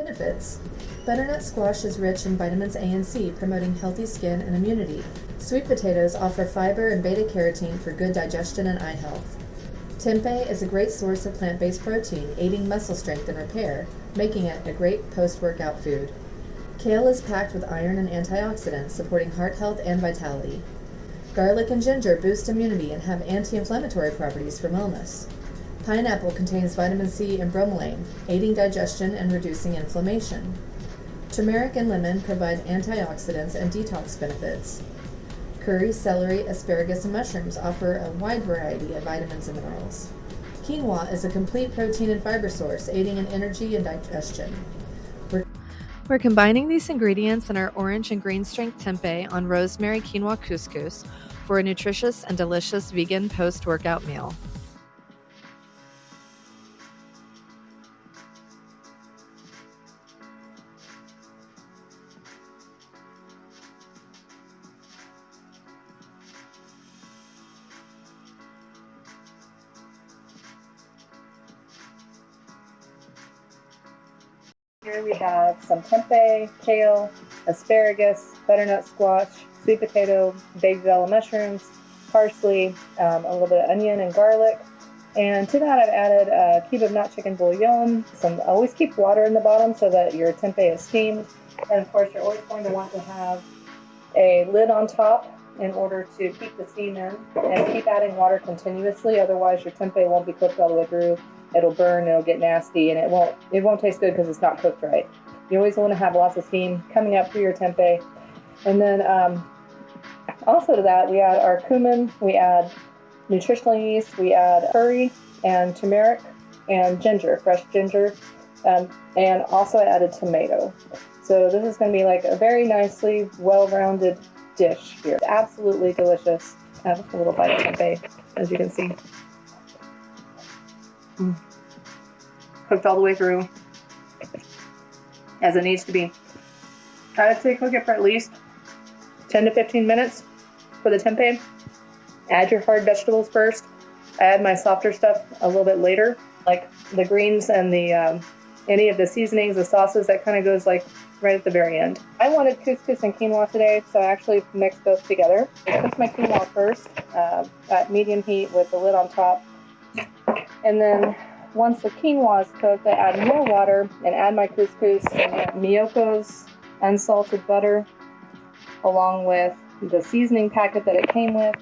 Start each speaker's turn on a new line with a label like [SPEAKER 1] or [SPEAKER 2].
[SPEAKER 1] Benefits. Butternut squash is rich in vitamins A and C, promoting healthy skin and immunity. Sweet potatoes offer fiber and beta-carotene for good digestion and eye health. Tempeh is a great source of plant-based protein, aiding muscle strength and repair, making it a great post-workout food. Kale is packed with iron and antioxidants, supporting heart health and vitality. Garlic and ginger boost immunity and have anti-inflammatory properties from illness. Pineapple contains vitamin C and bromelain, aiding digestion and reducing inflammation. Turmeric and lemon provide antioxidants and detox benefits. Curry, celery, asparagus, and mushrooms offer a wide variety of vitamins and minerals. Quinoa is a complete protein and fiber source, aiding in energy and digestion. We're combining these ingredients in our orange and green strength tempeh on rosemary quinoa couscous for a nutritious and delicious vegan post-workout meal.
[SPEAKER 2] Here we have some tempeh, kale, asparagus, butternut squash, sweet potato, baked yellow mushrooms, parsley, a little bit of onion and garlic. And to that I've added a cube of nut chicken bouillon. Always keep water in the bottom so that your tempeh is steamed. And of course you're always going to want to have a lid on top in order to keep the steam in, and keep adding water continuously, otherwise your tempeh won't be cooked all the way through. It'll burn, it'll get nasty, and it won't taste good because it's not cooked right. You always want to have lots of steam coming up through your tempeh. And then also to that, we add our cumin, we add nutritional yeast, we add curry and turmeric and ginger, fresh ginger, and also I added tomato. So this is going to be like a very nicely well-rounded dish here. Absolutely delicious. I have a little bite of tempeh, as you can see. Cooked all the way through as it needs to be. I would say cook it for at least 10 to 15 minutes for the tempeh. Add your hard vegetables first. I add my softer stuff a little bit later, like the greens and the any of the seasonings, the sauces. That kind of goes like right at the very end. I wanted couscous and quinoa today, so I actually mixed both together. I cooked my quinoa first at medium heat with the lid on top. And then once the quinoa is cooked, I add more water and add my couscous and Miyoko's unsalted butter, along with the seasoning packet that it came with.